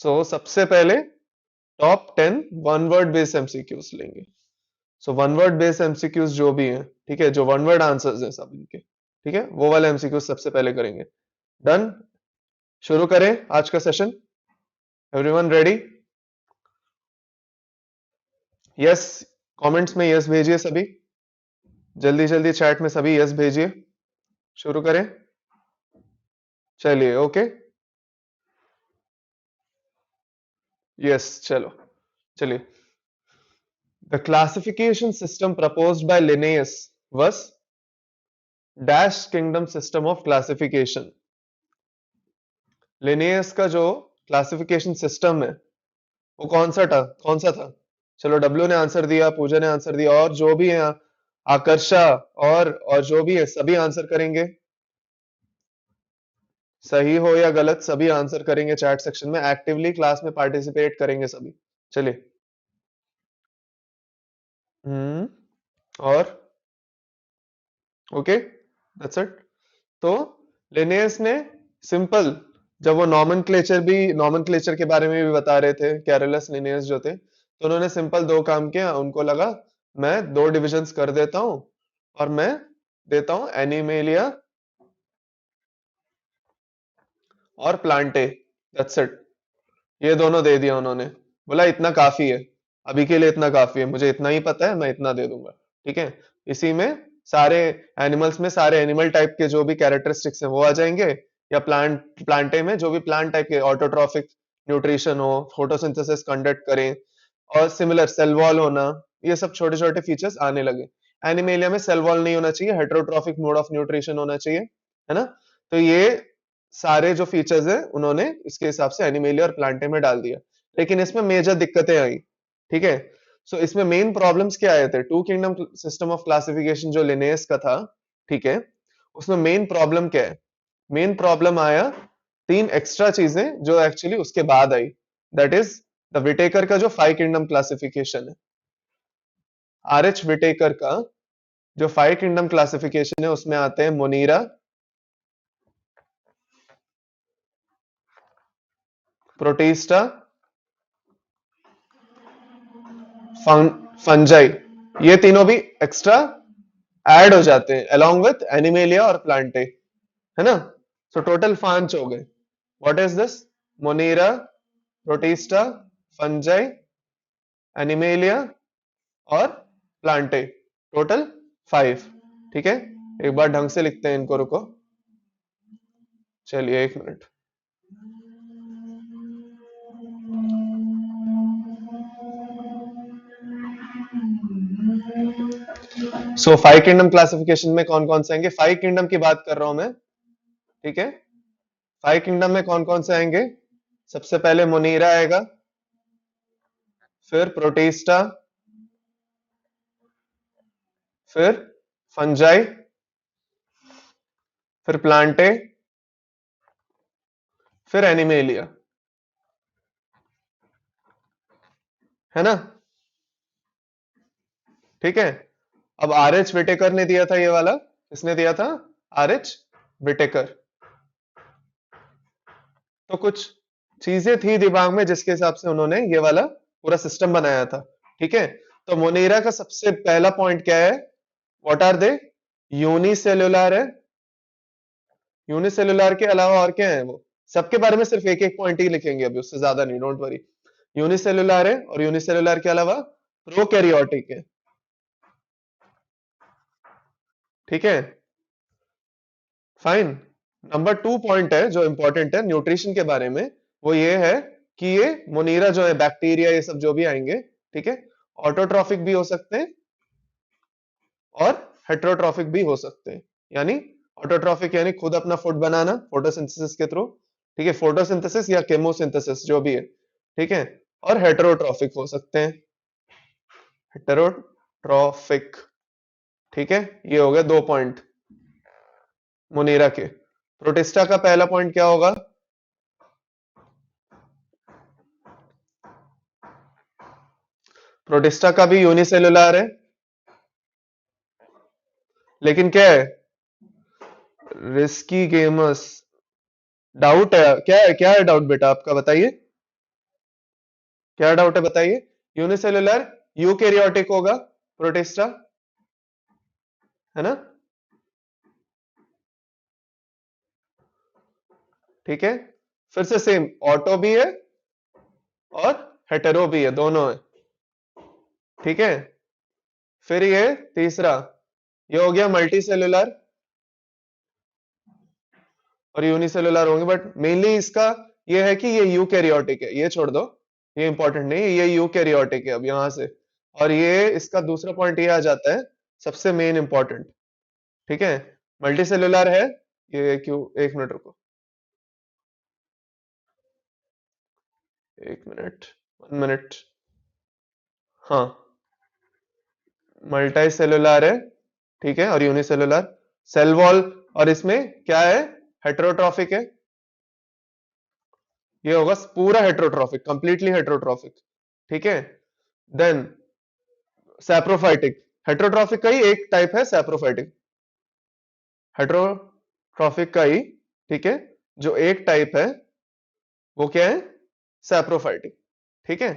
सबसे पहले top 10 one word based MCQs लेंगे। वन वर्ड बेस्ड एमसीक्यूज जो भी हैं, ठीक है, जो वन वर्ड आंसर्स हैं सब इनके, ठीक है, वो वाले एमसीक्यूज सबसे पहले करेंगे। डन। शुरू करें आज का session. Everyone ready? Yes. Comments में यस भेजिए सभी, जल्दी जल्दी चैट में सभी यस भेजिए। शुरू करें। चलिए ओके। यस चलो। चलिए। The classification system proposed by Linnaeus was dash kingdom system of classification. Linnaeus का जो क्लासिफिकेशन सिस्टम है वो कौन सा था? चलो, डब्ल्यू ने आंसर दिया, पूजा ने आंसर दिया, और जो भी है, आकर्षा और जो भी है सभी आंसर करेंगे। सही हो या गलत सभी आंसर करेंगे चैट सेक्शन में, एक्टिवली क्लास में पार्टिसिपेट करेंगे सभी। चलिए। और ओके, दैट्स इट। तो लिनेयस ने सिंपल, जब वो नॉमेनक्लेचर के बारे में भी बता रहे थे, कैरोलस लिनेयस जो थे, तो उन्होंने सिंपल दो काम किया। उनको लगा मैं दो डिविजन्स कर देता हूं और मैं देता हूं एनिमेलिया और प्लांटे। That's it. ये दोनों दे दिया उन्होंने। बोला इतना काफी है, अभी के लिए इतना काफी है, मुझे इतना ही पता है, मैं इतना दे दूंगा। ठीक है। इसी में सारे एनिमल्स में सारे एनिमल टाइप के जो भी कैरेक्टरिस्टिक्स हैं वो आ जाएंगे, या प्लांटे में जो भी प्लांट टाइप के ऑटोट्रॉफिक न्यूट्रिशन हो, फोटोसिंथेसिस कंडक्ट करें, और सिमिलर सेल वॉल होना, ये सब छोटे छोटे फीचर्स आने लगे। एनिमेलिया में सेल वॉल नहीं होना चाहिए, हेटेरोट्रॉफिक मोड ऑफ न्यूट्रिशन होना चाहिए, है ना। तो ये सारे जो फीचर्स है उन्होंने इसके हिसाब से एनिमेलिया और प्लांटे में डाल दिया। लेकिन इसमें मेजर दिक्कतें आई। ठीक है। इसमें मेन प्रॉब्लम्स क्या आए थे? Two kingdom system of classification जो लिनेयस का था, ठीक है, उसमें मेन प्रॉब्लम क्या है? मेन प्रॉब्लम आया तीन एक्स्ट्रा चीजें जो एक्चुअली उसके बाद आई। दैट इज द विटेकर का जो फाइव किंगडम क्लासिफिकेशन है। आर एच विटेकर का जो फाइव किंगडम क्लासिफिकेशन है उसमें आते हैं मोनीरा, प्रोटिस्टा, फंजाई। ये तीनों भी एक्स्ट्रा ऐड हो जाते हैं अलोंग विथ एनिमेलिया और प्लांटे, है ना। टोटल पांच हो गए। What is this? Monera, Protista, Fungi, Animalia और प्लांटे। Total five. ठीक है। एक बार ढंग से लिखते हैं इनको, रुको। चलिए एक मिनट। फाइव किंगडम क्लासिफिकेशन में कौन कौन से आएंगे? फाइव किंगडम की बात कर रहा हूं मैं। ठीक है। फाइव किंगडम में कौन कौन से आएंगे? सबसे पहले मोनीरा आएगा, फिर प्रोटिस्टा, फिर फंजाई, फिर प्लांटे, फिर एनिमेलिया, है ना। ठीक है। अब आर एच विटेकर ने दिया था ये वाला। किसने दिया था? R H Whittaker. तो कुछ चीजें थी दिमाग में जिसके हिसाब से उन्होंने ये वाला पूरा सिस्टम बनाया था। ठीक है। तो मोनेरा का सबसे पहला पॉइंट क्या है? What are they? यूनिसेल्युलर है। यूनिसेल्युलर के अलावा और क्या है वो? सबके बारे में सिर्फ एक एक पॉइंट ही लिखेंगे अभी, उससे ज्यादा नहीं, डोंट वरी। यूनिसेल्युलर है, और यूनिसेल्युलर के अलावा प्रोकैरियोटिक है। ठीक है। फाइन। नंबर टू पॉइंट है जो इंपॉर्टेंट है न्यूट्रिशन के बारे में, वो ये है कि ये मोनीरा जो है, बैक्टीरिया ये सब जो भी आएंगे, ठीक है, ऑटोट्रॉफिक भी हो सकते हैं और हेटेरोट्रॉफिक भी हो सकते हैं। यानी ऑटोट्रॉफिक यानी खुद अपना फूड बनाना फोटोसिंथेसिस के थ्रू, ठीक है, फोटोसिंथेसिस या केमोसिंथेसिस जो भी है, ठीक है। और हेटेरोट्रॉफिक हो सकते हैं, हेटेरोट्रॉफिक। ठीक है। ये हो गए दो पॉइंट मोनेरा के। प्रोटिस्टा का पहला पॉइंट क्या होगा? प्रोटिस्टा का भी यूनिसेलुलर है, लेकिन क्या है? Risky gamers. डाउट है क्या? है क्या है डाउट बेटा आपका, बताइए। क्या डाउट है बताइए? यूनिसेलुलर यूकैरियोटिक होगा प्रोटिस्टा, है ना? ठीक है, फिर से सेम, ऑटो भी है और हेटेरो भी है, दोनों है। ठीक है, फिर ये तीसरा, ये हो गया मल्टी सेलुलर और यूनिसेलुलर होंगे, बट मेनली इसका ये है कि ये यूकैरियोटिक है, ये छोड़ दो, ये इंपॉर्टेंट नहीं है, ये यूकैरियोटिक है अब यहां से। और ये इसका दूसरा पॉइंट ये आ जाता है, सबसे मेन इंपॉर्टेंट। ठीक है, मल्टी सेलुलर है, ये क्यों, एक मिनट रुको, एक मिनट, 1 मिनट। हाँ, मल्टी सेलुलर है, ठीक है, और यूनिसेलुलर सेल वॉल, और इसमें क्या है, हेटेरोट्रॉफिक है, ये होगा पूरा हेटेरोट्रॉफिक, कंप्लीटली हेटेरोट्रॉफिक। ठीक है, देन सैप्रोफाइटिक, हेटेरोट्रॉफिक का ही एक टाइप है सैप्रोफाइटिक, हेटेरोट्रॉफिक का ही, ठीक है, जो एक टाइप है वो क्या है, सैप्रोफाइटिक। ठीक है,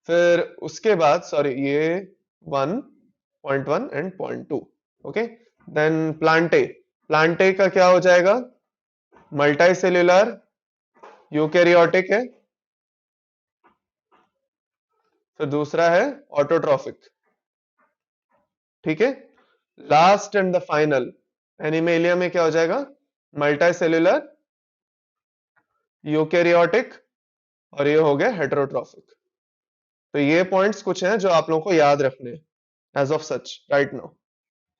फिर उसके बाद सॉरी, ये 1.1 and 0.2, okay. Then plantae, plantae का क्या हो जाएगा, मल्टी सेल्यूलर यूकैरियोटिक है, फिर दूसरा है ऑटोट्रॉफिक। ठीक है, last and the final animalia में क्या हो जाएगा, मल्टी सेल्यूलर यूकैरियोटिक, और ये हो गया हेटेरोट्रॉफिक। तो ये पॉइंट्स कुछ हैं जो आप लोगों को याद रखने हैं age of such right now.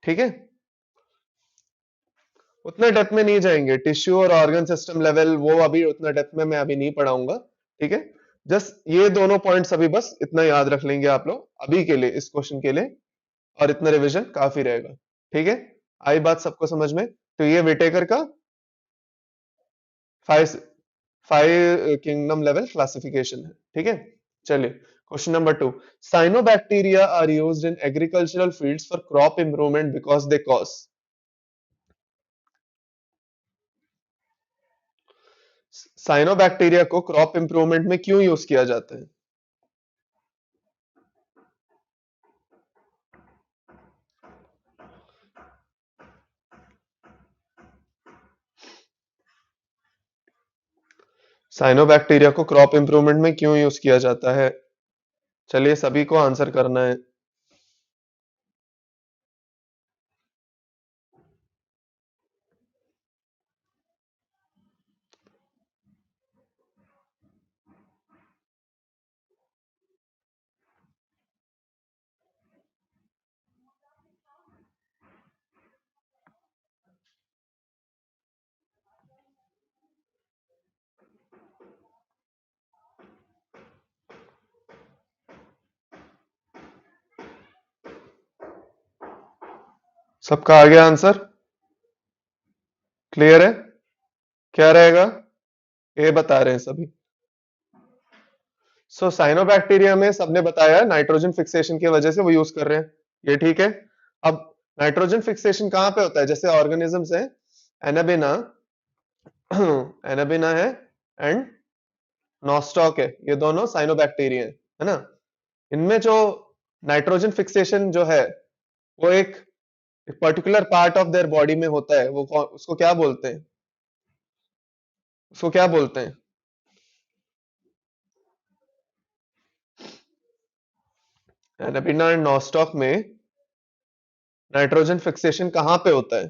ठीक है, उतने डेप्थ में नहीं जाएंगे, टिश्यू और ऑर्गन सिस्टम लेवल वो अभी उतना डेप्थ में मैं अभी नहीं पढ़ाऊंगा। ठीक है, जस्ट ये दोनों पॉइंट्स अभी बस इतना याद रख लेंगे आप लोग अभी के लिए, इस क्वेश्चन के लिए, और इतना रिवीजन काफी रहेगा। ठीक है, आई बात सबको समझ में? तो ये विटेकर का 5 किंगडम लेवल क्लासिफिकेशन है। ठीक है, चलिए question number 2, cyanobacteria are used in agricultural fields for crop improvement because they cause. Cyanobacteria को क्रॉप इंप्रूवमेंट में क्यों यूज किया जाता है? साइनोबैक्टीरिया को क्रॉप इंप्रूवमेंट में क्यों यूज किया जाता है? चलिए सभी को आंसर करना है। सबका आ गया आंसर? क्लियर है? क्या रहेगा? ए बता रहे हैं सभी। सो साइनोबैक्टीरिया में सबने बताया नाइट्रोजन फिक्सेशन की वजह से वो यूज कर रहे हैं, ये ठीक है। अब नाइट्रोजन फिक्सेशन कहाँ पे होता है, जैसे ऑर्गेनिजम्स है, एनाबिना एनाबिना है एंड नॉस्टॉक है, ये दोनों साइनोबैक्टीरिया है ना। इनमें जो नाइट्रोजन फिक्सेशन जो है वो एक particular part of their body में होता है, वो उसको क्या बोलते हैं, उसको क्या बोलते हैं? एनाबिना एंड नॉस्टॉक में नाइट्रोजन फिक्सेशन कहाँ पे होता है,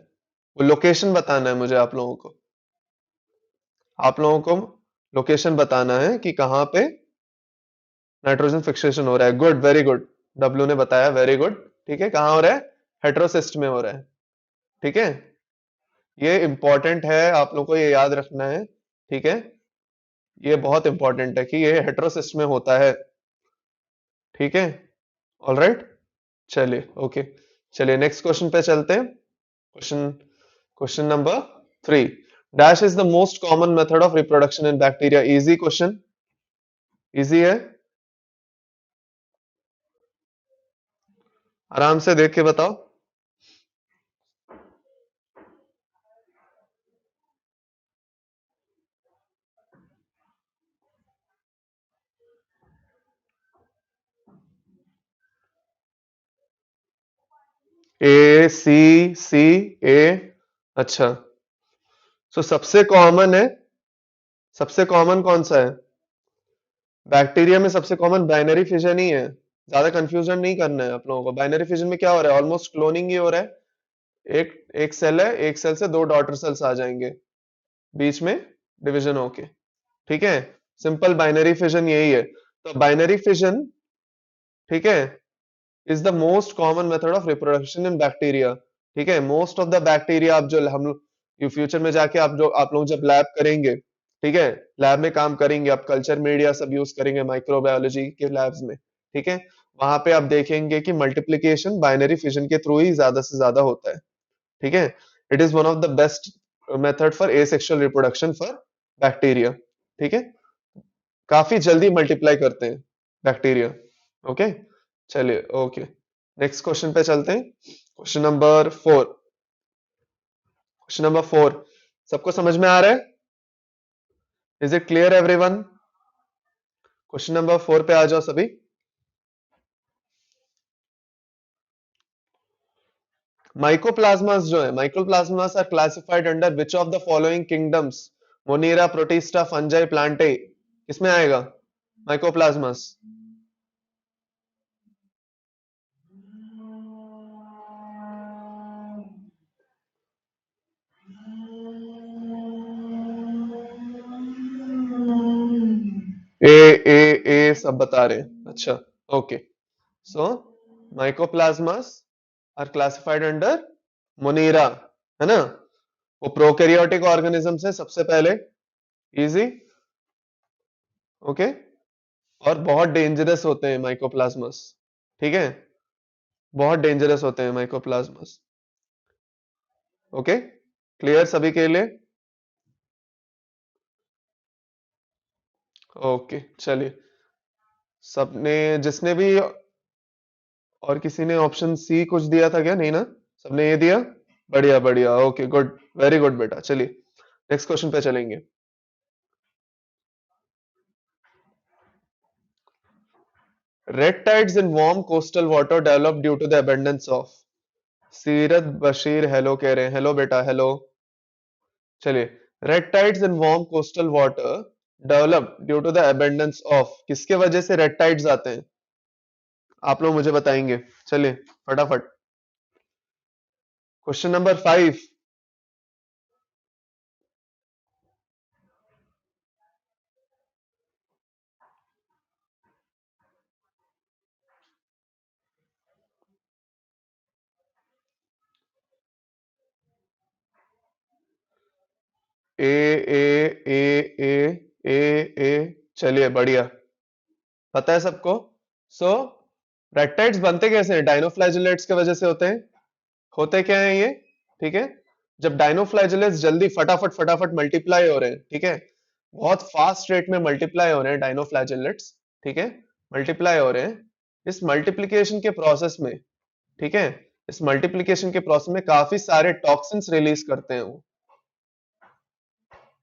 वो लोकेशन बताना है मुझे आप लोगों को, आप लोगों को लोकेशन बताना है कि कहाँ पे नाइट्रोजन फिक्सेशन हो रहा है। गुड, वेरी गुड, डब्ल्यू ने बताया, वेरी गुड। ठीक है, कहाँ हो रहा है, हेट्रोसिस्ट में हो रहा है। ठीक है, ये इंपॉर्टेंट है, आप लोगों को ये याद रखना है। ठीक है, ये बहुत इंपॉर्टेंट है कि ये हेट्रोसिस्ट में होता है। ठीक है, ऑलराइट, चलिए ओके, चलिए नेक्स्ट क्वेश्चन पे चलते हैं। Question question number 3, dash is the most common method of reproduction in bacteria. Easy question, easy है, आराम से देख के बताओ। ए सी सी ए। अच्छा, तो सबसे कॉमन कौन सा है? बैक्टीरिया में सबसे कॉमन बाइनरी फिजन ही है। ज्यादा कंफ्यूजन नहीं करना है आप लोगों को। बाइनरी फिजन में क्या हो रहा है? ऑलमोस्ट क्लोनिंग ही हो रहा है। एक एक सेल है, एक सेल से दो डॉटर सेल्स आ जाएंगे बीच में डिवीजन होके। ठीक है, सिंपल बाइनरी फिजन यही है। तो बाइनरी फिजन, ठीक है, is the most common method of reproduction in bacteria. ठीक है, मोस्ट ऑफ द बैक्टीरिया, आप जो हम लोग फ्यूचर में जाके आप लोग जब लैब करेंगे, ठीक है, लैब में काम करेंगे, आप कल्चर मीडिया सब यूज करेंगे माइक्रोबायोलॉजी के लैब्स में। ठीक है, वहां पे आप देखेंगे कि मल्टीप्लिकेशन बाइनरी फिजन के थ्रू ही ज्यादा से ज्यादा होता है। ठीक है, it is one of the best method for asexual reproduction for bacteria. ठीक है, काफी जल्दी मल्टीप्लाई करते हैं बैक्टीरिया। ओके, चलिए, ओके, नेक्स्ट क्वेश्चन पे चलते हैं। Question number 4। सबको समझ में आ रहा है? Is it clear everyone? Question number 4 पे आ जाओ सभी। माइकोप्लाज्मास जो है, mycoplasmas are classified under which of the following kingdoms? Monera, Protista, Fungi, Plantae, किसमें आएगा माइकोप्लाज्मास? ए ए ए सब बता रहे हैं। अच्छा, okay, so mycoplasmas are classified under Monera, है ना? वो प्रोकैरियोटिक ऑर्गेनिजम्स है सबसे पहले। इजी, ओके, और बहुत डेंजरस होते हैं माइकोप्लाज्मास। ठीक है, बहुत डेंजरस होते हैं माइकोप्लाज्मास। ओके, क्लियर सभी के लिए? ओके, चलिए, सबने, जिसने भी, और किसी ने ऑप्शन सी कुछ दिया था क्या? नहीं ना, सबने ये दिया। बढ़िया बढ़िया, ओके, गुड, वेरी गुड बेटा। चलिए, नेक्स्ट क्वेश्चन पे चलेंगे। Red tides in warm coastal water develop due to the abundance of. Seerat Bashir hello कह रहे हैं। हेलो बेटा, हेलो। चलिए, red tides in warm coastal water develop due to the abundance of, किसके वजह से रेड टाइड्स आते हैं? आप लोग मुझे बताएंगे। चलिए, फटाफट। Question number 5। ए ए ए ए ए ए, चलिए, बढ़िया, पता है सबको। सो रेप्टाइड्स बनते कैसे हैं? डाइनोफ्लैजेलेट्स की वजह से होते हैं। होते क्या है ये? ठीक है, जब डाइनोफ्लैजेलेट्स जल्दी फटाफट फटाफट मल्टीप्लाई हो रहे हैं, ठीक है, बहुत फास्ट रेट में मल्टीप्लाई हो रहे हैं डाइनोफ्लैजेलेट्स, ठीक है, मल्टीप्लाई हो रहे हैं। इस मल्टीप्लिकेशन के प्रोसेस में, ठीक है, इस मल्टीप्लिकेशन के प्रोसेस में काफी सारे टॉक्सिन्स रिलीज करते हैं वो,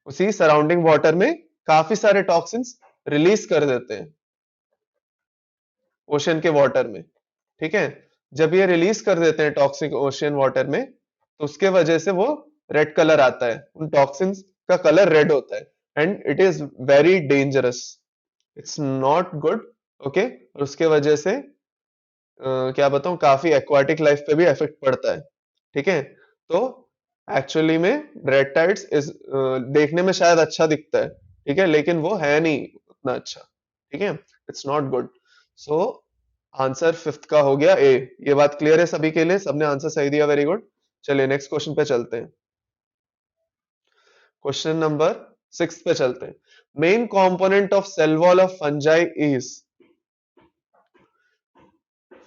उसी सराउंडिंग वाटर में काफी सारे टॉक्सिन्स रिलीज कर देते हैं ओशन के वाटर में। ठीक है, जब ये रिलीज कर देते हैं टॉक्सिक ओशियन वाटर में, तो उसके वजह से वो रेड कलर आता है, उन टॉक्सिन्स का कलर रेड होता है, and it is very dangerous, it's not good. Okay, और उसके वजह से क्या बताऊं, काफी एक्वाटिक लाइफ पे भी इफेक्ट पड़ता है। ठीक है, तो एक्चुअली में रेड टाइड्स इज, देखने में शायद अच्छा दिखता है, ठीक है, लेकिन वो है नहीं उतना अच्छा। ठीक है, it's not good. So answer fifth का हो गया ए। ये बात क्लियर है सभी के लिए? सबने आंसर सही दिया, वेरी गुड। चलिए, नेक्स्ट क्वेश्चन पे चलते हैं। क्वेश्चन नंबर 6 पे चलते हैं। Main component of cell wall of fungi is.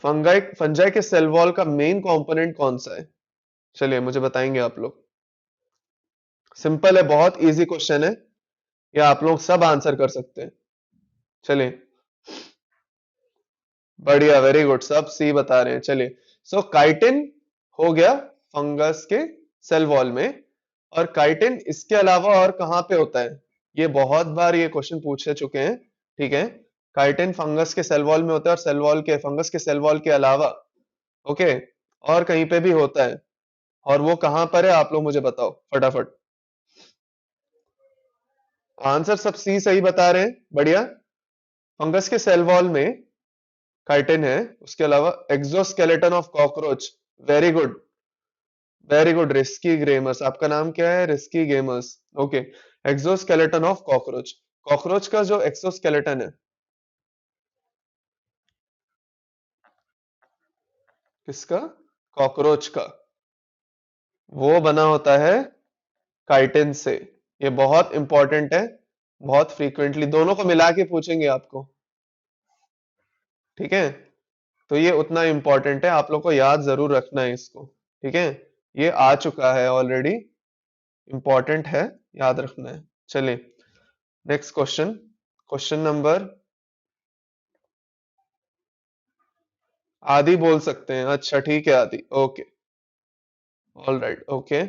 Fungi fungi के सेल वॉल का मेन कंपोनेंट कौन सा है? चलिए, मुझे बताएंगे आप लोग। सिंपल है, बहुत इजी क्वेश्चन है, ये आप लोग सब आंसर कर सकते हैं। चलिए, बढ़िया, वेरी गुड, सब सी बता रहे हैं। चलिए, सो काइटिन हो गया फंगस के सेल वॉल में, और काइटिन इसके अलावा और कहाँ पे होता है? ये बहुत बार ये क्वेश्चन पूछे चुके हैं। ठीक है, काइटिन फंगस के सेल वॉल में होता है, और सेल वॉल के फंगस के सेल वॉल के अलावा, ओके, और कहीं पे भी होता है, और वो कहां पर है आप लोग मुझे बताओ फटाफट। आंसर सब सी सही बता रहे हैं, बढ़िया। फंगस के सेल वॉल में काइटिन है, उसके अलावा exoskeleton of cockroach. Very good, very good. Risky gamers, आपका नाम क्या है? Risky gamers, okay. Exoskeleton of cockroach, cockroach का जो एक्सोस्केलेटन है। किसका? कॉकरोच का। वो बना होता है काइटिन से। ये बहुत इंपॉर्टेंट है, बहुत फ्रीक्वेंटली दोनों को मिला के पूछेंगे आपको, ठीक है। तो ये उतना इंपॉर्टेंट है, आप लोग को याद जरूर रखना है इसको, ठीक है। ये आ चुका है ऑलरेडी, इंपॉर्टेंट है, याद रखना है। चलिए नेक्स्ट क्वेश्चन, क्वेश्चन नंबर, आदि बोल सकते हैं, अच्छा ठीक है आदि, ओके, ऑल राइट, ओके।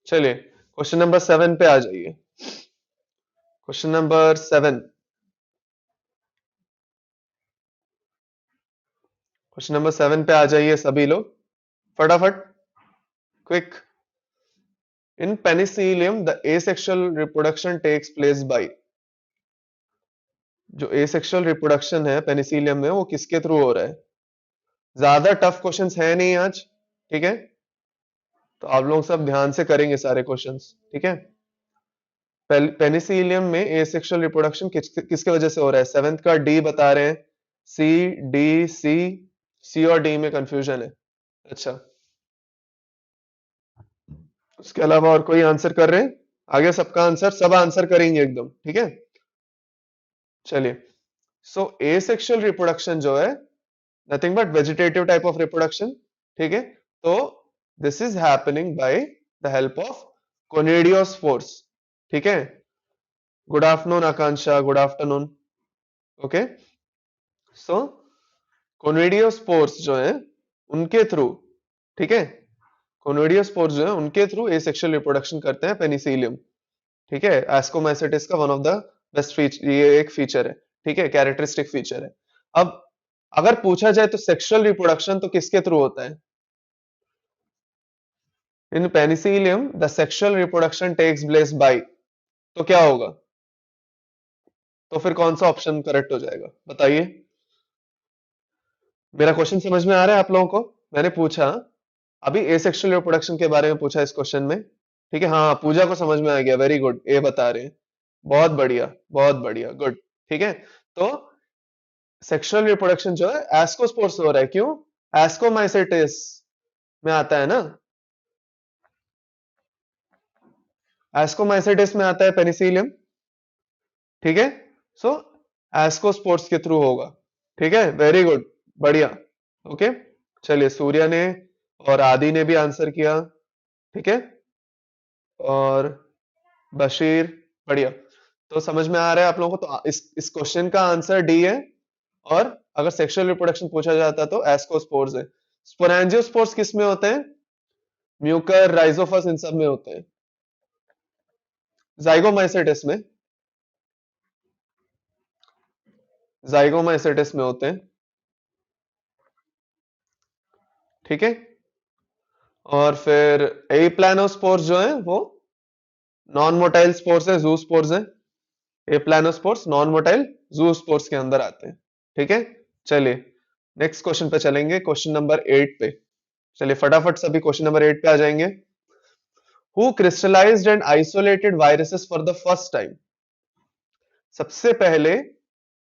चलिए क्वेश्चन नंबर 7 पे आ जाइए। क्वेश्चन नंबर 7, क्वेश्चन नंबर 7 पे आ जाइए सभी लोग, फटाफट, quick. In penicillium the asexual reproduction takes place by. जो एसेक्सुअल रिप्रोडक्शन है पेनिसिलियम में, वो किसके थ्रू हो रहा है? ज्यादा टफ क्वेश्चंस है नहीं आज, ठीक है। तो आप लोग सब ध्यान से करेंगे सारे क्वेश्चंस, ठीक है। पेनिसिलियम में एसेक्सुअल रिप्रोडक्शन किसके वजह से हो रहा है? सेवेंथ का डी बता रहे हैं, सी, डी, सी, सी और डी में कंफ्यूजन है, अच्छा। उसके अलावा और कोई आंसर कर रहे हैं? आगे सबका आंसर, सब आंसर करेंगे एकदम, ठीक है। चलिए, सो एसेक्सुअल रिप्रोडक्शन जो है, nothing but vegetative type of reproduction, ठीक है। तो this is happening by the help of conidiospores, ठीक है। Good afternoon Akanksha, good afternoon, okay. So conidiospores जो है उनके थ्रू, ठीक है, कोनिडियोस्पोर्स जो है उनके थ्रू एसेक्सुअल रिप्रोडक्शन करते हैं पेनिसिलियम, ठीक है। एस्कोमाइसिटिस का one of the best feature, ये एक फीचर है, ठीक है, कैरेक्टरिस्टिक फीचर है। अब अगर पूछा जाए तो सेक्सुअल रिप्रोडक्शन तो किसके थ्रू होता है? In penicillium the sexual reproduction takes place by, तो क्या होगा? तो फिर कौन सा ऑप्शन करेक्ट हो जाएगा बताइए। मेरा क्वेश्चन समझ में आ रहा है आप लोगों को? मैंने पूछा अभी एसेक्सुअल रिप्रोडक्शन के बारे में पूछा इस क्वेश्चन में, ठीक है। हाँ, पूजा को समझ में आ गया, वेरी गुड, ए बता रहे हैं, बहुत बढ़िया, बहुत बढ़िया, गुड, ठीक है। तो सेक्सुअल रिप्रोडक्शन जो है एस्कोस्पोर्स हो रहा है, क्यों? एस्कोमाइसेटिस में आता है ना, एस्कोमाइसेटिस में आता है पेनिसिलियम, ठीक है। सो एस्कोस्पोर्स के थ्रू होगा, ठीक है, वेरी गुड, बढ़िया, ओके। चलिए सूर्या ने और आदि ने भी आंसर किया, ठीक है, और बशीर, बढ़िया। तो समझ में आ रहा है आप लोगों को? तो इस क्वेश्चन का आंसर डी है। और अगर सेक्सुअल रिप्रोडक्शन पूछा जाता तो एस्कोस्पोर्स है। स्पोरेंजियोस्पोर्स किस में होते हैं? म्यूकर, राइजोफस, इन सब में होते हैं। जाइगोमाइसेटिस में, जाइगोमाइसेटिस में होते हैं, ठीक है। और फिर एप्लानोस्पोर्स जो है वो नॉन मोटाइल स्पोर्स है, जू स्पोर्स है। एप्लानोस्पोर्स नॉन मोटाइल जू स्पोर्स के अंदर आते हैं, ठीक है। चलिए नेक्स्ट क्वेश्चन पे चलेंगे, क्वेश्चन नंबर 8 पे। चलिए फटाफट सभी क्वेश्चन नंबर 8 पे आ जाएंगे। Who crystallised and isolated viruses for the first time? सबसे पहले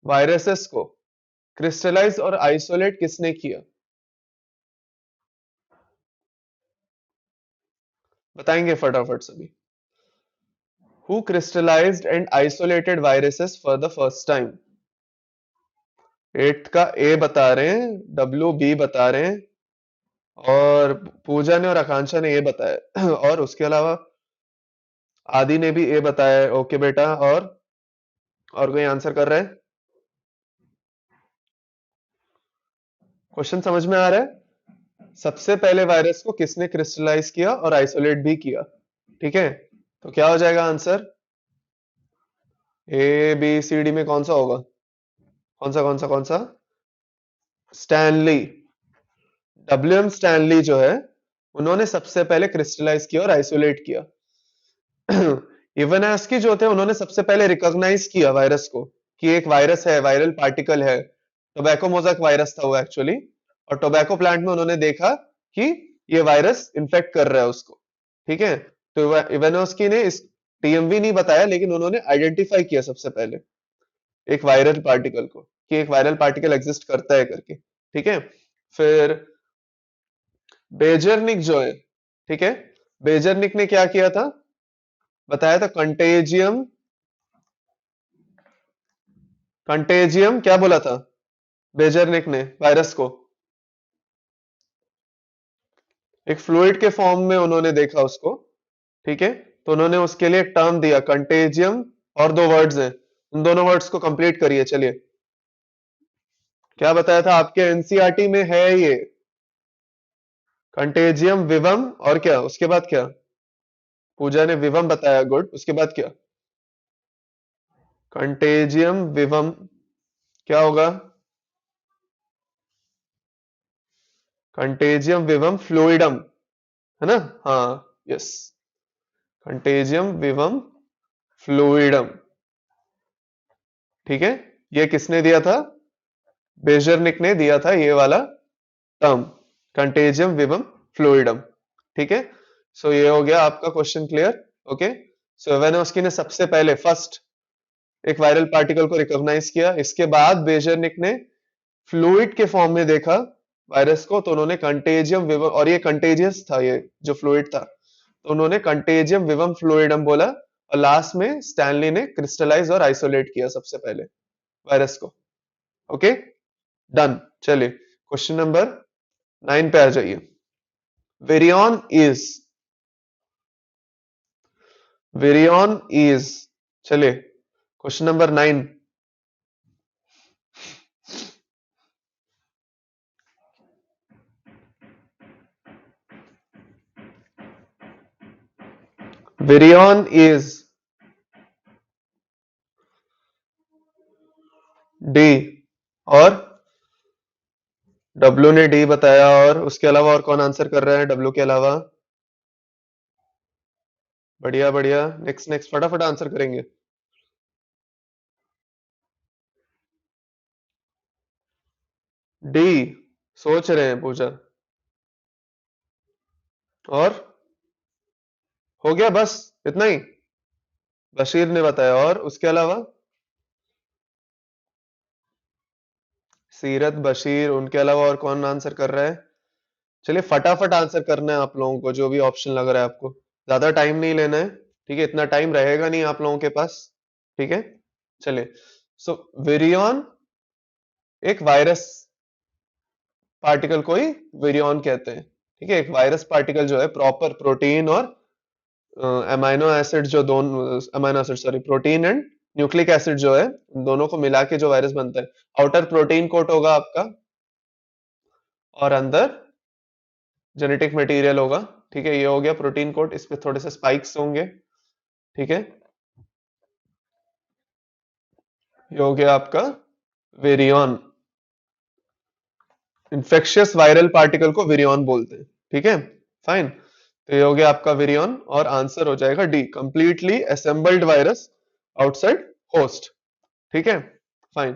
वायरसेस को क्रिस्टलाइज और आइसोलेट किसने किया? बताएंगे फटाफट सभी। Who crystallised and isolated viruses for the first time? 8 का ए बता रहे हैं, डब्ल्यू बी बता रहे हैं, और पूजा ने और आकांक्षा ने ए बताया और उसके अलावा आदि ने भी ए बताया है, ओके बेटा। और कोई आंसर कर रहा है? क्वेश्चन समझ में आ रहा है? सबसे पहले वायरस को किसने क्रिस्टलाइज किया और आइसोलेट भी किया, ठीक है। तो क्या हो जाएगा answer? A B C D में कौन सा होगा? कौन सा कौन सा कौन सा? स्टैनली, डब्ल्यू एम स्टैनली जो है, उन्होंने सबसे पहले क्रिस्टलाइज किया और आइसोलेट किया। इवानास्की जो थे, उन्होंने सबसे पहले रिकॉग्नाइज किया वायरस को कि एक वायरस है, वायरल पार्टिकल है। टोबैको मोजाक वायरस था वो एक्चुअली, और टोबैको प्लांट में उन्होंने देखा कि ये वायरस इन्फेक्ट कर रहा है उसको। ठीक है, तो इवानोस्की ने इस टीएमवी नहीं बताया, लेकिन उन्होंने आइडेंटिफाई किया सबसे पहले एक वायरल पार्टिकल को, कि एक वायरल पार्टिकल एग्जिस्ट करता है करके। ठीक है, फिर बेजरनिक जो है, ठीक है, बेजरनिक ने क्या किया था, बताया था कंटेजियम, कंटेजियम क्या बोला था बेजरनिक ने वायरस को, एक फ्लूइड के फॉर्म में उन्होंने देखा उसको। ठीक है, तो उन्होंने उसके लिए एक टर्म दिया कंटेजियम, और दो वर्ड्स हैं, उन दोनों वर्ड्स को कंप्लीट करिए। चलिए, क्या बताया था आपके एनसीईआरटी में है ये, कंटेजियम विवम, और क्या उसके बाद क्या, पूजा ने विवम बताया, गुड, उसके बाद क्या, कंटेजियम विवम, क्या होगा, कंटेजियम विवम फ्लूइडम, है ना, हाँ, यस, कंटेजियम विवम फ्लूइडम। ठीक है, ये किसने दिया था, बेजरनिक ने दिया था ये वाला टर्म, कंटेजियम विवम फ्लूइडम। ठीक है, सो ये हो गया आपका क्वेश्चन क्लियर। ओके, सो एवेनोस्की ने सबसे पहले फर्स्ट एक वायरल पार्टिकल को रिकॉग्नाइज किया, इसके बाद बेजरनिक ने फ्लूइड के फॉर्म में देखा वायरस को, तो उन्होंने कंटेजियम विवम, और ये कंटेजियस था ये जो फ्लूइड था, तो उन्होंने कंटेजियम विवम फ्लूइडम बोला, और लास्ट में स्टैनली ने क्रिस्टलाइज और आइसोलेट किया सबसे पहले वायरस को। Okay, done. चलिए क्वेश्चन नंबर 9 पे आ जाइए। विरियन इज, विरियन इज, चलिए question number 9। Virion is D, और डब्ल्यू ने डी बताया, और उसके अलावा और कौन आंसर कर रहा है डब्ल्यू के अलावा, बढ़िया बढ़िया, नेक्स्ट नेक्स्ट, फटाफट आंसर करेंगे। डी सोच रहे हैं पूजा, और हो गया बस इतना ही, बशीर ने बताया, और उसके अलावा सीरत, बशीर, उनके अलावा और कौन आंसर कर रहा है। चलिए फटाफट आंसर करना है आप लोगों को, जो भी ऑप्शन लग रहा है आपको, ज्यादा टाइम नहीं लेना है। ठीक है, इतना टाइम रहेगा नहीं आप लोगों के पास। ठीक है, चलिए, सो विरियन एक वायरस पार्टिकल को ही विरियन कहते हैं। ठीक है, एक वायरस पार्टिकल जो है प्रॉपर प्रोटीन और अमाइनो एसिड, जो दोनों amino acid, sorry, protein and nucleic acid जो है, उन दोनों को मिला के जो वायरस बनता है, आउटर प्रोटीन कोट होगा आपका, और अंदर जेनेटिक मटेरियल होगा। ठीक है, ये हो गया प्रोटीन कोट, इस पे थोड़े से स्पाइक्स होंगे। ठीक है, ये हो गया आपका वेरियन, इन्फेक्शियस वायरल पार्टिकल को विरियन बोलते हैं। ठीक है, फाइन, तो ये हो गया आपका विरियन, और आंसर हो जाएगा D, completely assembled virus outside host. ठीक है, फाइन,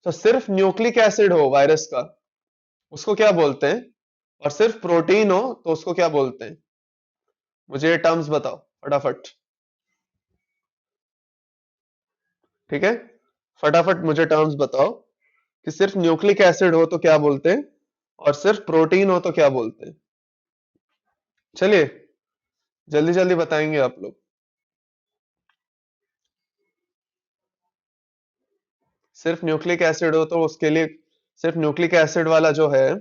तो सिर्फ न्यूक्लिक एसिड हो वायरस का, उसको क्या बोलते हैं, और सिर्फ प्रोटीन हो तो उसको क्या बोलते हैं, मुझे ये टर्म्स बताओ फटाफट। ठीक है, फटाफट मुझे टर्म्स बताओ, कि सिर्फ न्यूक्लिक एसिड हो तो क्या बोलते हैं, और सिर्फ प्रोटीन हो तो क्या बोलते हैं। चलिए जल्दी जल्दी बताएंगे आप लोग। सिर्फ न्यूक्लिक एसिड हो तो उसके लिए, सिर्फ न्यूक्लिक एसिड वाला जो है,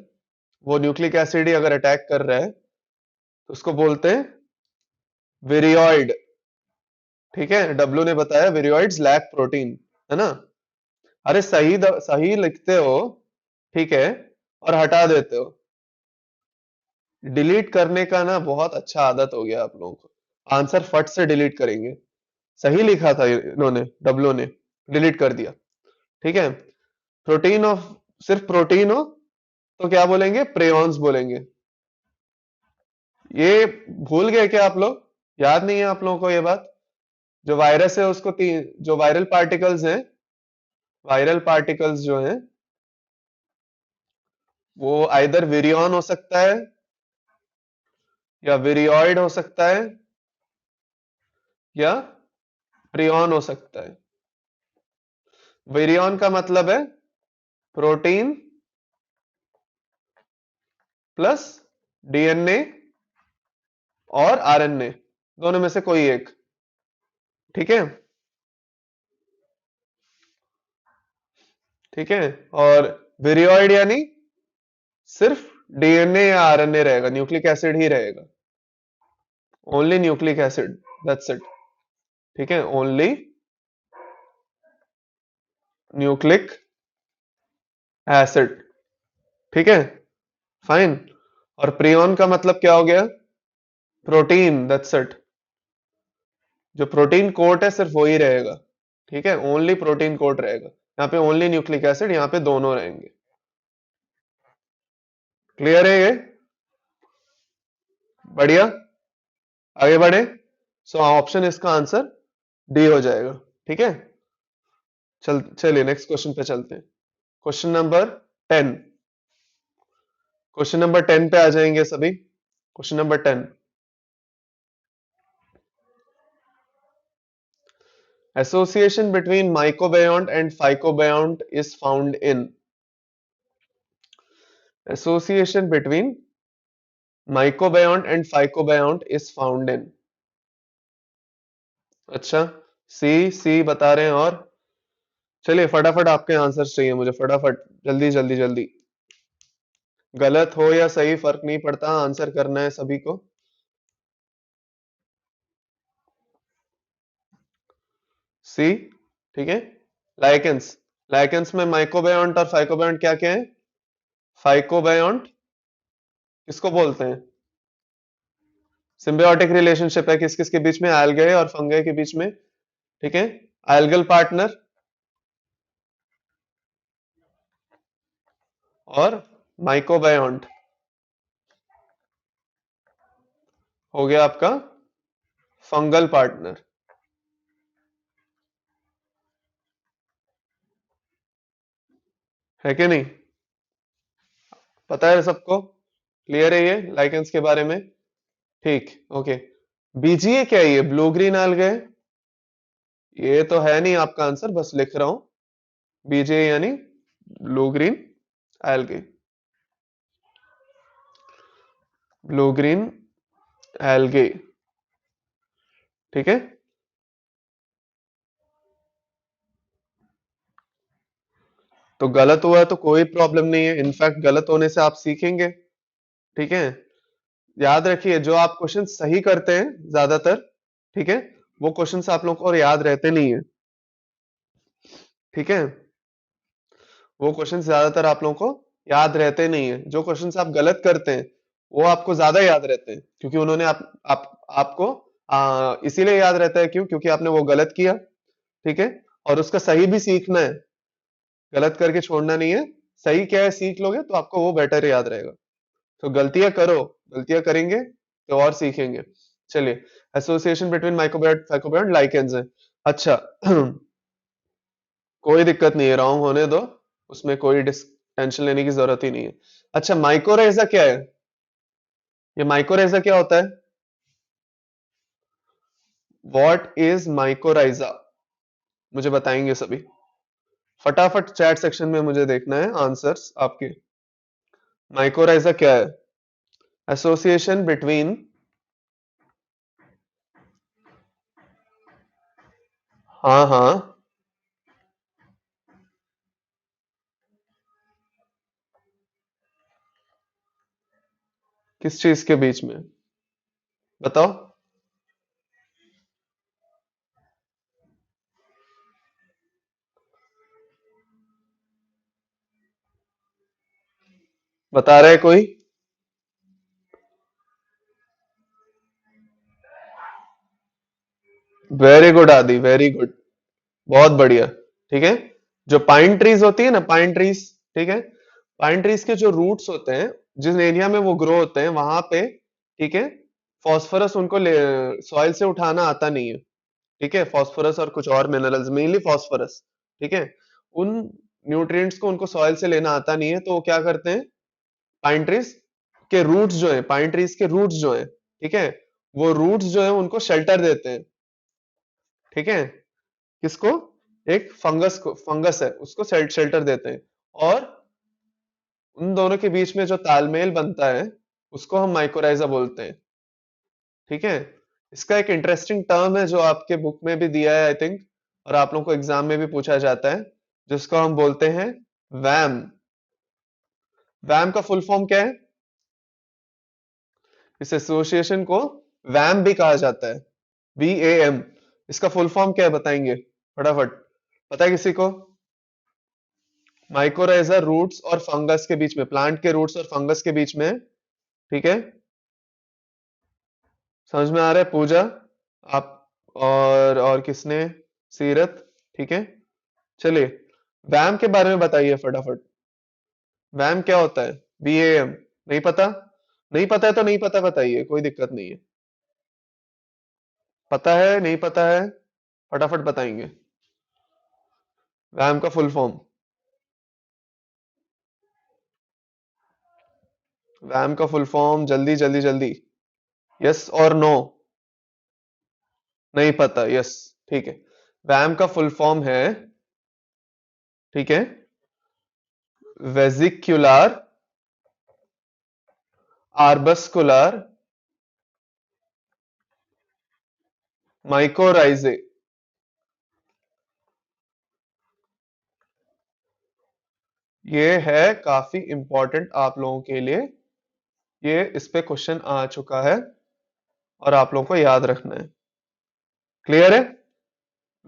वो न्यूक्लिक एसिड ही अगर अटैक कर रहा है, तो उसको बोलते हैं विरियॉइड। ठीक है, डब्ल्यू ने बताया विरियॉइड्स लैक प्रोटीन, है ना। अरे सही सही लिखते हो, ठीक है, और हटा देते हो, डिलीट करने का ना बहुत अच्छा आदत हो गया आप लोगों को, आंसर फट से डिलीट करेंगे। सही लिखा था इन्होंने, डब्ल्यू ने, डिलीट कर दिया। ठीक है, प्रोटीन ऑफ, सिर्फ प्रोटीन हो तो क्या बोलेंगे? प्रेयॉन्स बोलेंगे। ये भूल गए क्या आप लोग? याद नहीं है आप लोगों को ये बात? जो वायरस है उसको जो वायरल पार्टिकल्स जो हैं, वो आइदर विरियॉन हो सकता है या विरियॉइड हो सकता है या प्रियॉन हो सकता है। विरियॉन का मतलब है प्रोटीन प्लस डीएनए और आरएनए, दोनों में से कोई एक। ठीक है, ठीक है। और विरियॉइड यानी सिर्फ डीएनए या आरएनए रहेगा, न्यूक्लिक एसिड ही रहेगा। Only nucleic acid, that's it. ठीक है, ओनली न्यूक्लिक एसिड। ठीक है, फाइन। और प्रियॉन का मतलब क्या हो गया? Protein, that's it. जो प्रोटीन कोट है सिर्फ वही रहेगा। ठीक है, ओनली प्रोटीन कोट रहेगा। यहाँ पे ओनली न्यूक्लिक एसिड, यहाँ पे दोनों रहेंगे। क्लियर है ये? बढ़िया। आगे बढ़े। सो ऑप्शन इसका आंसर डी हो जाएगा। ठीक है, चलिए नेक्स्ट क्वेश्चन पे चलते हैं। Question number 10। क्वेश्चन नंबर 10 पे आ जाएंगे सभी। Question number 10। Association between mycobiote and phycobiote is found in. Association between mycobiote and phycobiote is found in. अच्छा, सी सी बता रहे हैं। और चलिए फटाफट आपके आंसर्स चाहिए मुझे, फटाफट, जल्दी जल्दी जल्दी। गलत हो या सही फर्क नहीं पड़ता, आंसर करना है सभी को। सी, ठीक है। लाइकेंस, लाइकेंस में माइकोबायोन्ट और फाइकोबायोन्ट क्या क्या है? फाइकोबायोन्ट किसको बोलते हैं? सिम्बियोटिक रिलेशनशिप है किस किस के बीच में? एल्गे और फंगे के बीच में। ठीक है, एल्गल पार्टनर और माइकोबायोन्ट हो गया आपका फंगल पार्टनर। है कि नहीं? पता है सबको? क्लियर है ये लाइकेंस के बारे में? ठीक, ओके। बीजीए क्या है? ये ब्लू ग्रीन एल्गे। ये तो है नहीं आपका आंसर, बस लिख रहा हूं। बीजीए यानी blue green algae. Blue green algae. ठीक है, तो गलत हुआ तो कोई प्रॉब्लम नहीं है, इनफैक्ट गलत होने से आप सीखेंगे। ठीक है, याद रखिए जो आप क्वेश्चन सही करते हैं ज्यादातर, ठीक है, वो क्वेश्चंस आप लोगों को याद रहते नहीं है। ठीक है, वो क्वेश्चन ज्यादातर आप लोगों को याद रहते नहीं है। जो क्वेश्चंस आप गलत करते हैं वो आपको ज्यादा याद रहते हैं, क्योंकि उन्होंने आपको इसीलिए याद रहता है। क्यों? क्योंकि आपने वो गलत किया। ठीक है, और उसका सही भी सीखना है, गलत करके छोड़ना नहीं है। सही क्या है सीख लोगे तो आपको वो बेटर याद रहेगा। तो गलतियां करो, गलतियां करेंगे तो और सीखेंगे। चलिए, एसोसिएशन बिटवीन माइक्रोबायोट फाइकोबायोट लाइकेंस है। अच्छा कोई दिक्कत नहीं है, रॉन्ग होने दो, उसमें कोई टेंशन लेने की जरूरत ही नहीं है। अच्छा, माइकोरेजा क्या है? ये माइकोरेजा क्या होता है? What is mycorrhiza? मुझे बताएंगे सभी फटाफट, चैट सेक्शन में मुझे देखना है आंसर्स आपके। माइकोराइजा क्या है? एसोसिएशन बिटवीन, हाँ हाँ, किस चीज के बीच में? बताओ। बता रहे कोई? वेरी गुड आदि, वेरी गुड, बहुत बढ़िया। ठीक है, जो पाइन ट्रीज होती है ना, पाइन ट्रीज, ठीक है, पाइन ट्रीज के जो रूट्स होते हैं, जिस एरिया में वो ग्रो होते हैं वहां पे, ठीक है, फॉस्फोरस उनको सॉइल से उठाना आता नहीं है। ठीक है, फॉस्फोरस और कुछ और मिनरल्स, मेनली फॉस्फोरस। ठीक है, उन न्यूट्रिएंट्स को उनको सॉइल से लेना आता नहीं है, तो वो क्या करते हैं, पाइन ट्रीज के रूट्स जो है, पाइन ट्रीज के रूट्स जो है, ठीक है, वो रूट्स जो है उनको शेल्टर देते हैं। ठीक है, किसको, एक फंगस को, फंगस है उसको शेल्टर देते हैं। और उन दोनों के बीच में जो तालमेल बनता है उसको हम माइकोराइजा बोलते हैं। ठीक है, इसका एक इंटरेस्टिंग टर्म है जो आपके बुक में भी दिया है आई थिंक, और आप लोगों को एग्जाम में भी पूछा जाता है, जिसको हम बोलते हैं वैम। वैम का फुल फॉर्म क्या है? इस एसोसिएशन को वैम भी कहा जाता है, VAM। इसका फुल फॉर्म क्या है बताएंगे फटाफट? पता है किसी को? माइकोराइजा रूट्स और फंगस के बीच में, प्लांट के रूट्स और फंगस के बीच में। ठीक है, समझ में आ रहा है पूजा? आप और किसने? सीरत। ठीक है, चलिए वैम के बारे में बताइए फटाफट। वैम क्या होता है? VAM नहीं पता? नहीं पता है तो नहीं पता बताइए, कोई दिक्कत नहीं है। पता है, नहीं पता है, फटाफट बताएंगे। वैम का फुल फॉर्म, वैम का फुल फॉर्म, जल्दी जल्दी जल्दी। यस और नो? नहीं पता, यस। ठीक है, वैम का फुल फॉर्म है, ठीक है, वेजिक्युलर आर्बस्कुलर माइकोराइजे। ये है काफी इंपॉर्टेंट आप लोगों के लिए, ये इस पे क्वेश्चन आ चुका है और आप लोगों को याद रखना है। क्लियर है?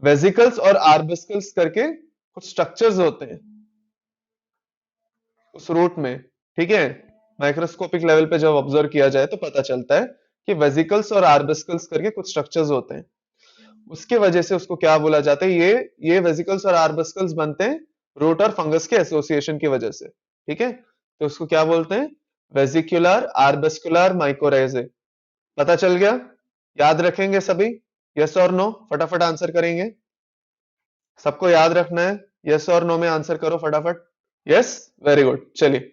वेजिकल्स और आर्बस्कल्स करके कुछ स्ट्रक्चर्स होते हैं उस रूट में। ठीक है, माइक्रोस्कोपिक लेवल पे जब ऑब्जर्व किया जाए तो पता चलता है कि वेजिकल्स और आर्बस्कल्स करके कुछ स्ट्रक्चर्स होते हैं। उसके वजह से उसको क्या बोला जाता है, ये वेजिकल्स और आर्बस्कल्स बनते हैं रूट और फंगस के एसोसिएशन की वजह से। ठीक है, तो उसको क्या बोलते हैं? वेजिकुलर आर्बस्कुलर माइकोराइजे। पता चल गया? याद रखेंगे सभी? यस और नो फटाफट आंसर करेंगे। सबको याद रखना है, यस और नो में आंसर करो फटाफट। Yes, very good. चलिए